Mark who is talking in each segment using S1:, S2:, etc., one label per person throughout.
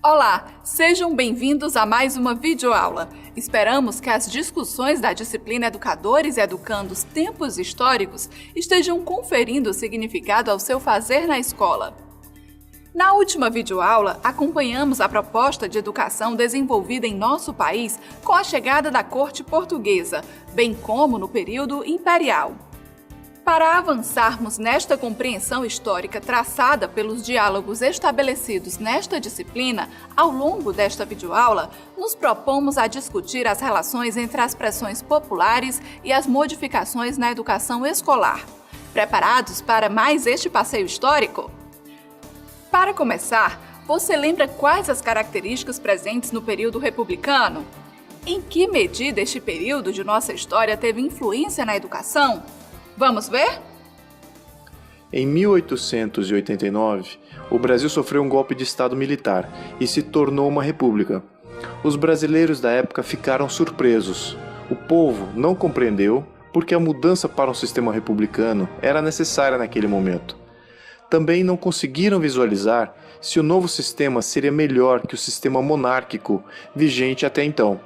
S1: Olá, sejam bem-vindos a mais uma videoaula. Esperamos que as discussões da disciplina Educadores e Educandos Tempos Históricos estejam conferindo significado ao seu fazer na escola. Na última videoaula, acompanhamos a proposta de educação desenvolvida em nosso país com a chegada da corte portuguesa, bem como no período imperial. Para avançarmos nesta compreensão histórica traçada pelos diálogos estabelecidos nesta disciplina, ao longo desta videoaula, nos propomos a discutir as relações entre as pressões populares e as modificações na educação escolar. Preparados para mais este passeio histórico? Para começar, você lembra quais as características presentes no período republicano? Em que medida este período de nossa história teve influência na educação? Vamos ver?
S2: Em 1889, o Brasil sofreu um golpe de Estado militar e se tornou uma república. Os brasileiros da época ficaram surpresos. O povo não compreendeu porque a mudança para um sistema republicano era necessária naquele momento. Também não conseguiram visualizar se o novo sistema seria melhor que o sistema monárquico vigente até então.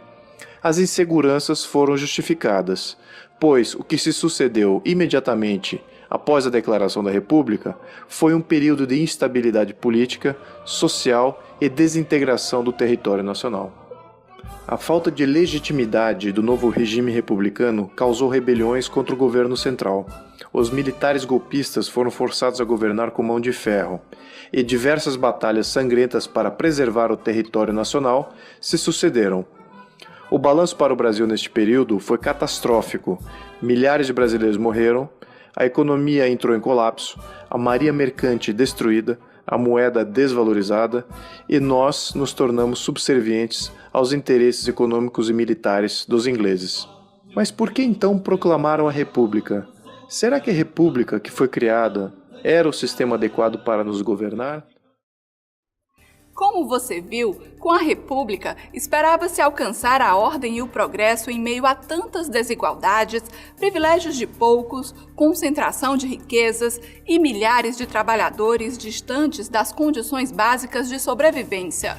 S2: As inseguranças foram justificadas, pois o que se sucedeu imediatamente após a declaração da República foi um período de instabilidade política, social e desintegração do território nacional. A falta de legitimidade do novo regime republicano causou rebeliões contra o governo central. Os militares golpistas foram forçados a governar com mão de ferro, e diversas batalhas sangrentas para preservar o território nacional se sucederam. O balanço para o Brasil neste período foi catastrófico. Milhares de brasileiros morreram, a economia entrou em colapso, a marinha mercante destruída, a moeda desvalorizada e nós nos tornamos subservientes aos interesses econômicos e militares dos ingleses. Mas por que então proclamaram a República? Será que a República que foi criada era o sistema adequado para nos governar?
S1: Como você viu, com a República, esperava-se alcançar a ordem e o progresso em meio a tantas desigualdades, privilégios de poucos, concentração de riquezas e milhares de trabalhadores distantes das condições básicas de sobrevivência.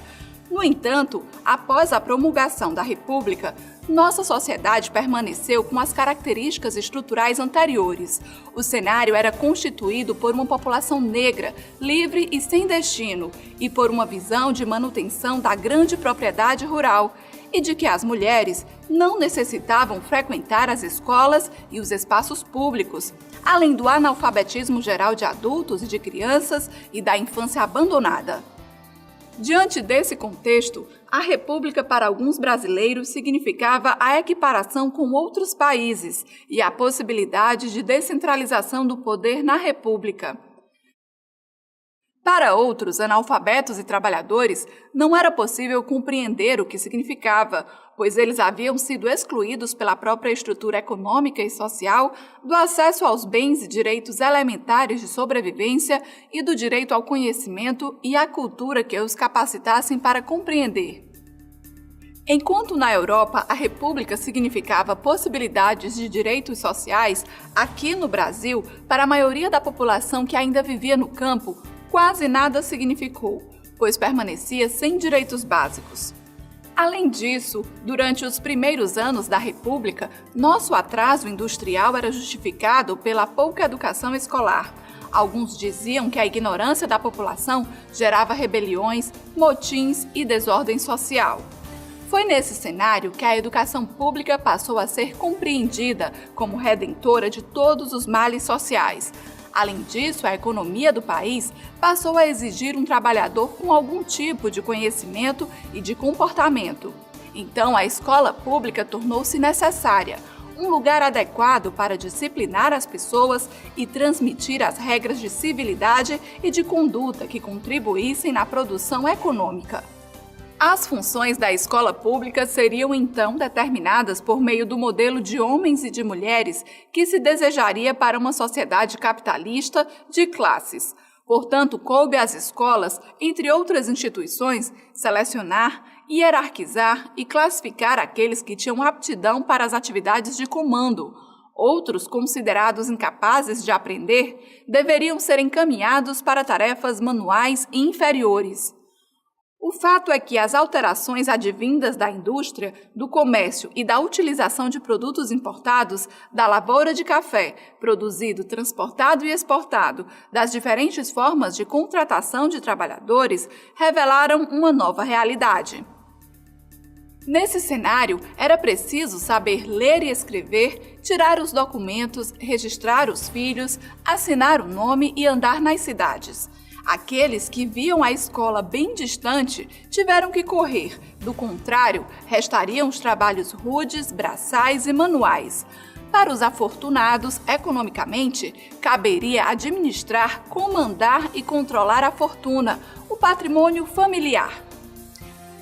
S1: No entanto, após a promulgação da República, nossa sociedade permaneceu com as características estruturais anteriores. O cenário era constituído por uma população negra, livre e sem destino, e por uma visão de manutenção da grande propriedade rural, e de que as mulheres não necessitavam frequentar as escolas e os espaços públicos, além do analfabetismo geral de adultos e de crianças e da infância abandonada. Diante desse contexto, a República para alguns brasileiros significava a equiparação com outros países e a possibilidade de descentralização do poder na República. Para outros analfabetos e trabalhadores, não era possível compreender o que significava, pois eles haviam sido excluídos pela própria estrutura econômica e social do acesso aos bens e direitos elementares de sobrevivência e do direito ao conhecimento e à cultura que os capacitassem para compreender. Enquanto na Europa a República significava possibilidades de direitos sociais, aqui no Brasil, para a maioria da população que ainda vivia no campo, quase nada significou, pois permanecia sem direitos básicos. Além disso, durante os primeiros anos da República, nosso atraso industrial era justificado pela pouca educação escolar. Alguns diziam que a ignorância da população gerava rebeliões, motins e desordem social. Foi nesse cenário que a educação pública passou a ser compreendida como redentora de todos os males sociais. Além disso, a economia do país passou a exigir um trabalhador com algum tipo de conhecimento e de comportamento. Então, a escola pública tornou-se necessária, um lugar adequado para disciplinar as pessoas e transmitir as regras de civilidade e de conduta que contribuíssem na produção econômica. As funções da escola pública seriam então determinadas por meio do modelo de homens e de mulheres que se desejaria para uma sociedade capitalista de classes. Portanto, coube às escolas, entre outras instituições, selecionar, hierarquizar e classificar aqueles que tinham aptidão para as atividades de comando. Outros, considerados incapazes de aprender, deveriam ser encaminhados para tarefas manuais e inferiores. O fato é que as alterações advindas da indústria, do comércio e da utilização de produtos importados, da lavoura de café, produzido, transportado e exportado, das diferentes formas de contratação de trabalhadores, revelaram uma nova realidade. Nesse cenário, era preciso saber ler e escrever, tirar os documentos, registrar os filhos, assinar o nome e andar nas cidades. Aqueles que viam a escola bem distante tiveram que correr, do contrário, restariam os trabalhos rudes, braçais e manuais. Para os afortunados, economicamente, caberia administrar, comandar e controlar a fortuna, o patrimônio familiar.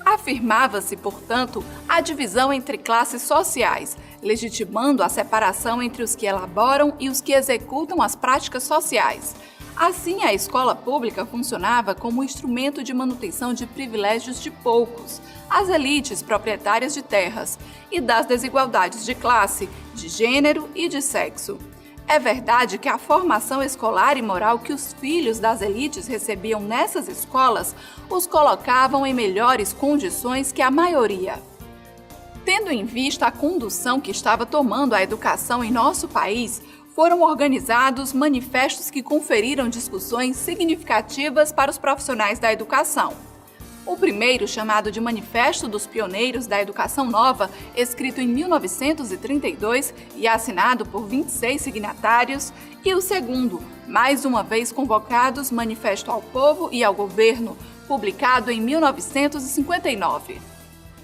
S1: Afirmava-se, portanto, a divisão entre classes sociais, legitimando a separação entre os que elaboram e os que executam as práticas sociais. Assim, a escola pública funcionava como instrumento de manutenção de privilégios de poucos, as elites proprietárias de terras, e das desigualdades de classe, de gênero e de sexo. É verdade que a formação escolar e moral que os filhos das elites recebiam nessas escolas os colocavam em melhores condições que a maioria. Tendo em vista a condução que estava tomando a educação em nosso país, foram organizados manifestos que conferiram discussões significativas para os profissionais da educação. O primeiro, chamado de Manifesto dos Pioneiros da Educação Nova, escrito em 1932 e assinado por 26 signatários, e o segundo, mais uma vez convocados, Manifesto ao Povo e ao Governo, publicado em 1959.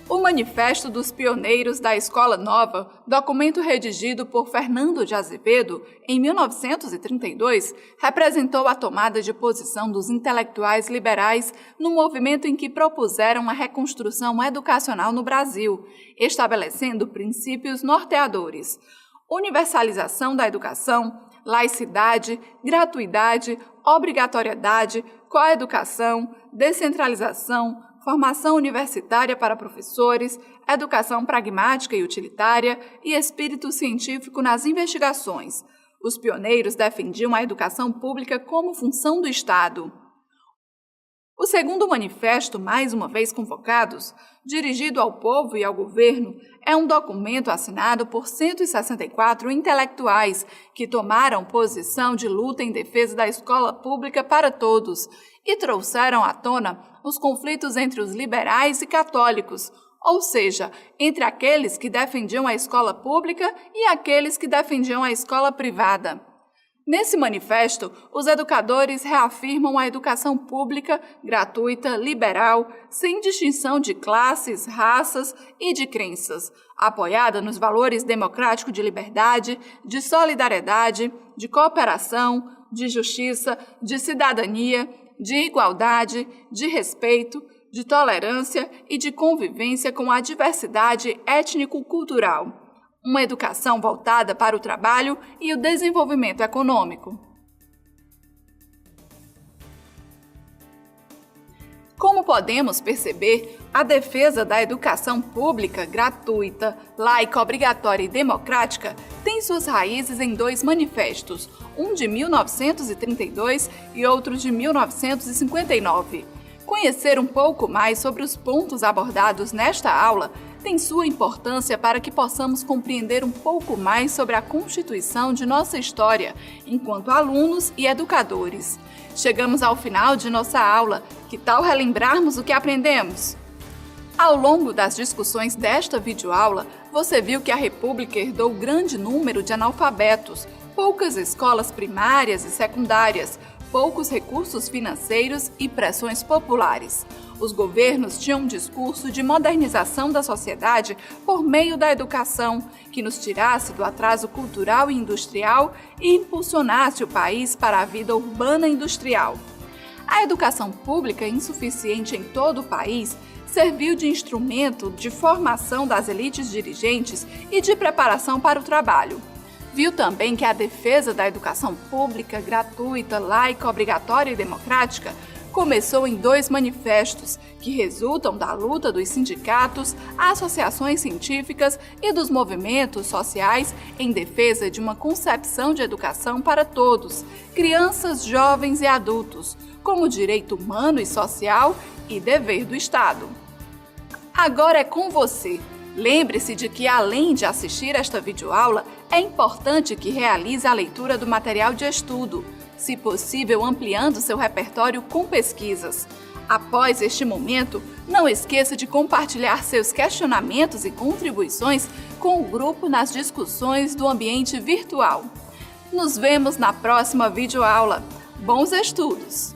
S1: O Manifesto dos Pioneiros da Escola Nova, documento redigido por Fernando de Azevedo em 1932, representou a tomada de posição dos intelectuais liberais no movimento em que propuseram a reconstrução educacional no Brasil, estabelecendo princípios norteadores: universalização da educação, laicidade, gratuidade, obrigatoriedade, coeducação, descentralização, formação universitária para professores, educação pragmática e utilitária e espírito científico nas investigações. Os pioneiros defendiam a educação pública como função do Estado. O segundo manifesto, mais uma vez convocados, dirigido ao povo e ao governo, é um documento assinado por 164 intelectuais que tomaram posição de luta em defesa da escola pública para todos e trouxeram à tona os conflitos entre os liberais e católicos, ou seja, entre aqueles que defendiam a escola pública e aqueles que defendiam a escola privada. Nesse manifesto, os educadores reafirmam a educação pública, gratuita, liberal, sem distinção de classes, raças e de crenças, apoiada nos valores democráticos de liberdade, de solidariedade, de cooperação, de justiça, de cidadania, de igualdade, de respeito, de tolerância e de convivência com a diversidade étnico-cultural. Uma educação voltada para o trabalho e o desenvolvimento econômico. Como podemos perceber, a defesa da educação pública, gratuita, laica, obrigatória e democrática tem suas raízes em dois manifestos, um de 1932 e outro de 1959. Conhecer um pouco mais sobre os pontos abordados nesta aula tem sua importância para que possamos compreender um pouco mais sobre a constituição de nossa história, enquanto alunos e educadores. Chegamos ao final de nossa aula. Que tal relembrarmos o que aprendemos? Ao longo das discussões desta videoaula, você viu que a República herdou grande número de analfabetos, poucas escolas primárias e secundárias, poucos recursos financeiros e pressões populares. Os governos tinham um discurso de modernização da sociedade por meio da educação, que nos tirasse do atraso cultural e industrial e impulsionasse o país para a vida urbana e industrial. A educação pública, insuficiente em todo o país, serviu de instrumento de formação das elites dirigentes e de preparação para o trabalho. Viu também que a defesa da educação pública, gratuita, laica, obrigatória e democrática começou em dois manifestos que resultam da luta dos sindicatos, associações científicas e dos movimentos sociais em defesa de uma concepção de educação para todos, crianças, jovens e adultos, como direito humano e social e dever do Estado. Agora é com você. Lembre-se de que, além de assistir esta videoaula, é importante que realize a leitura do material de estudo, se possível ampliando seu repertório com pesquisas. Após este momento, não esqueça de compartilhar seus questionamentos e contribuições com o grupo nas discussões do ambiente virtual. Nos vemos na próxima videoaula. Bons estudos!